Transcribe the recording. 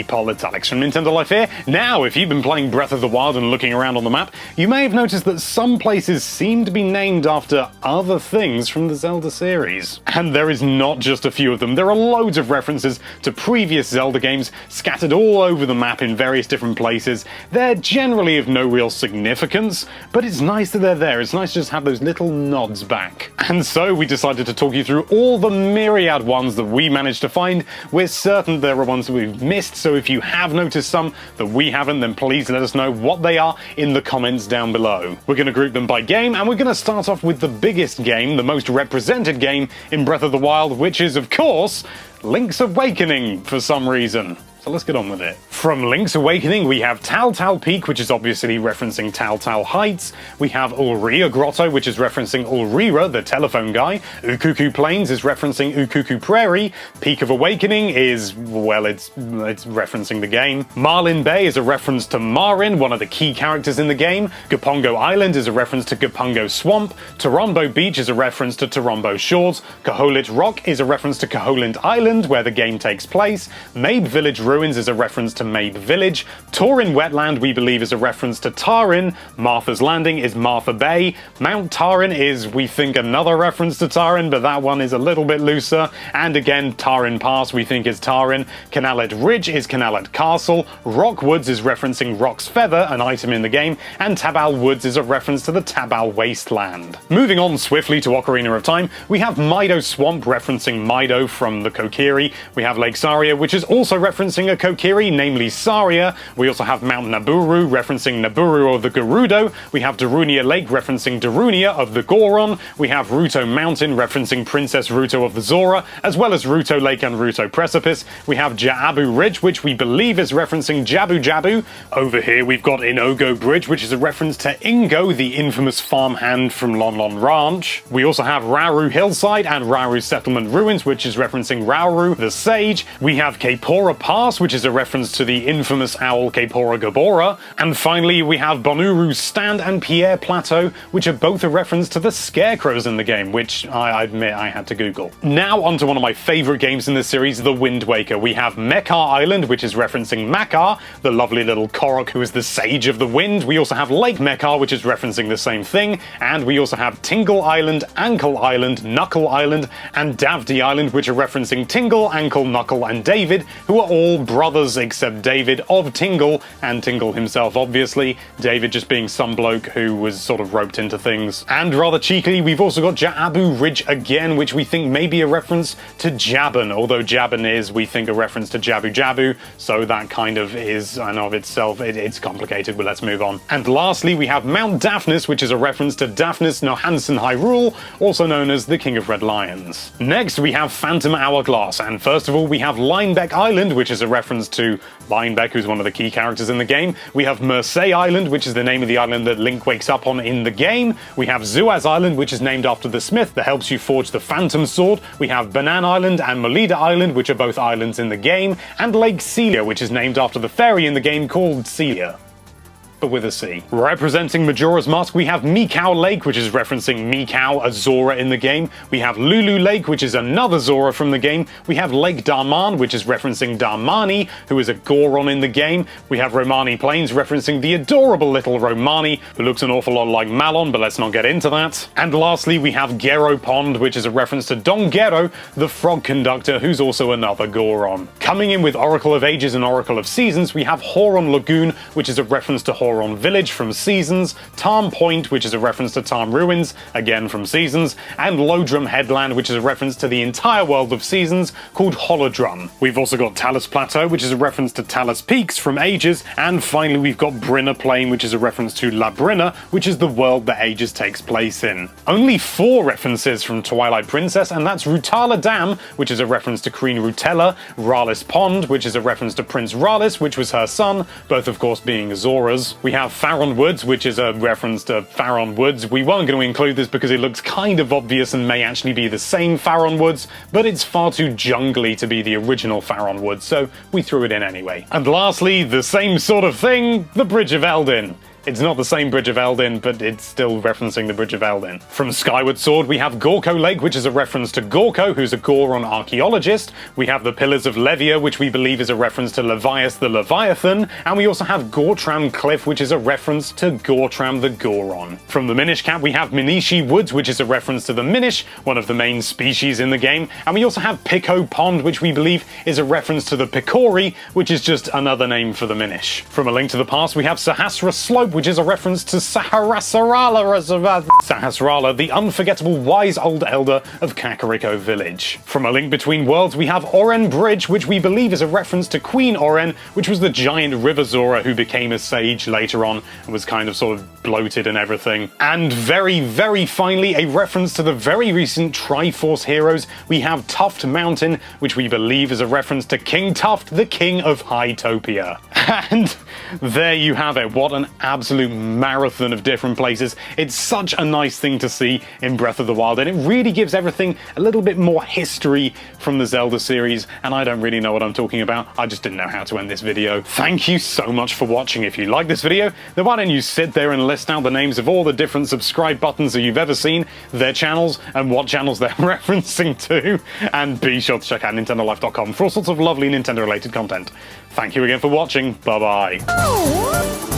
Paul, it's Alex from Nintendo Life here. Now, if you've been playing Breath of the Wild and looking around on the map, you may have noticed that some places seem to be named after other things from the Zelda series. And there is not just a few of them, there are loads of references to previous Zelda games scattered all over the map in various different places. They're generally of no real significance, but it's nice that they're there. It's nice to just have those little nods back. And so we decided to talk you through all the myriad ones that we managed to find. We're certain there are ones that we've missed, so if you have noticed some that we haven't, then please let us know what they are in the comments down below. We're going to group them by game, and we're going to start off with the biggest game, the most represented game in Breath of the Wild, which is, of course, Link's Awakening for some reason. So let's get on with it. From Link's Awakening, we have Tal Tal Peak, which is obviously referencing Tal Tal Heights. We have Ulria Grotto, which is referencing Ulrira, the telephone guy. Ukuku Plains is referencing Ukuku Prairie. Peak of Awakening is, well, it's referencing the game. Marlin Bay is a reference to Marin, one of the key characters in the game. Gapongo Island is a reference to Gapongo Swamp. Torombo Beach is a reference to Torombo Shores. Koholit Rock is a reference to Koholint Island, where the game takes place. Mabe Village Ruins is a reference to Mabe Village. Tarin Wetland, we believe, is a reference to Tarin. Martha's Landing is Martha Bay. Mount Tarin is, we think, another reference to Tarin, but that one is a little bit looser. And again, Tarin Pass, we think, is Tarin. Canalet Ridge is Canalet Castle. Rock Woods is referencing Rock's Feather, an item in the game. And Tabal Woods is a reference to the Tabal Wasteland. Moving on swiftly to Ocarina of Time, we have Mido Swamp referencing Mido from the Kokiri. We have Lake Saria, which is also referencing a Kokiri, namely Saria. We also have Mount Naburu referencing Naburu of the Gerudo. We have Darunia Lake referencing Darunia of the Goron. We have Ruto Mountain referencing Princess Ruto of the Zora, as well as Ruto Lake and Ruto Precipice. We have Jaabu Ridge, which we believe is referencing Jabu Jabu. Over here we've got Inogo Bridge, which is a reference to Ingo, the infamous farmhand from Lon Lon Ranch. We also have Rauru Hillside and Rauru Settlement Ruins, which is referencing Rauru, the Sage. We have Kaepora Pass, which is a reference to the infamous owl Kaepora Gabora. And finally, we have Bonuru's Stand and Pierre Plateau, which are both a reference to the scarecrows in the game, which I admit I had to Google. Now onto one of my favourite games in this series, The Wind Waker. We have Mekar Island, which is referencing Makar, the lovely little Korok who is the Sage of the Wind. We also have Lake Mekar, which is referencing the same thing. And we also have Tingle Island, Ankle Island, Knuckle Island, and Davdi Island, which are referencing Tingle, Ankle, Knuckle, and David, who are all brothers except David of Tingle, and Tingle himself obviously, David just being some bloke who was sort of roped into things. And rather cheekily, we've also got Jaabu Ridge again, which we think may be a reference to Jabun, although Jabun is, we think, a reference to Jabu Jabu, so that kind of is, in of itself, it's complicated, but let's move on. And lastly, we have Mount Daphnis, which is a reference to Daphnis no Hansen Hyrule, also known as the King of Red Lions. Next, we have Phantom Hourglass, and first of all, we have Linebeck Island, which is a reference to Linebeck, who's one of the key characters in the game. We have Mersey Island, which is the name of the island that Link wakes up on in the game. We have Zuaz Island, which is named after the smith that helps you forge the Phantom Sword. We have Banan Island and Molida Island, which are both islands in the game. And Lake Celia, which is named after the fairy in the game called Celia, but with a C. Representing Majora's Mask, we have Mikau Lake, which is referencing Mikau, a Zora in the game. We have Lulu Lake, which is another Zora from the game. We have Lake Darman, which is referencing Darmani, who is a Goron in the game. We have Romani Plains, referencing the adorable little Romani, who looks an awful lot like Malon, but let's not get into that. And lastly, we have Gero Pond, which is a reference to Don Gero, the frog conductor, who's also another Goron. Coming in with Oracle of Ages and Oracle of Seasons, we have Horon Lagoon, which is a reference to Horon Village from Seasons, Tarm Point, which is a reference to Tarm Ruins, again from Seasons, and Lodrum Headland, which is a reference to the entire world of Seasons, called Holodrum. We've also got Talus Plateau, which is a reference to Talus Peaks from Ages, and finally we've got Brinna Plain, which is a reference to La Brinna, which is the world that Ages takes place in. Only 4 references from Twilight Princess, and that's Rutala Dam, which is a reference to Queen Rutella, Ralis Pond, which is a reference to Prince Ralis, which was her son, both of course being Zoras. We have Faron Woods, which is a reference to Faron Woods. We weren't going to include this because it looks kind of obvious and may actually be the same Faron Woods, but it's far too jungly to be the original Faron Woods, so we threw it in anyway. And lastly, the same sort of thing, the Bridge of Eldin. It's not the same Bridge of Eldin, but it's still referencing the Bridge of Eldin. From Skyward Sword, we have Gorko Lake, which is a reference to Gorko, who's a Goron archaeologist. We have the Pillars of Levia, which we believe is a reference to Levias the Leviathan. And we also have Gortram Cliff, which is a reference to Gortram the Goron. From the Minish Cap, we have Minishi Woods, which is a reference to the Minish, one of the main species in the game. And we also have Pico Pond, which we believe is a reference to the Picori, which is just another name for the Minish. From A Link to the Past, we have Sahasra Slope, which is a reference to Sahasrahla, the unforgettable wise old elder of Kakariko Village. From A Link Between Worlds, we have Oren Bridge, which we believe is a reference to Queen Oren, which was the giant river Zora who became a sage later on and was kind of sort of bloated and everything. And very, very finally, a reference to the very recent Triforce heroes, we have Tuft Mountain, which we believe is a reference to King Tuft, the king of Hytopia. And there you have it. What an absolute marathon of different places. It's such a nice thing to see in Breath of the Wild, and it really gives everything a little bit more history from the Zelda series, and I don't really know what I'm talking about. I just didn't know how to end this video. Thank you so much for watching. If you like this video, then why don't you sit there and list out the names of all the different subscribe buttons that you've ever seen, their channels, and what channels they're referencing to, and be sure to check out NintendoLife.com for all sorts of lovely Nintendo-related content. Thank you again for watching. Bye-bye.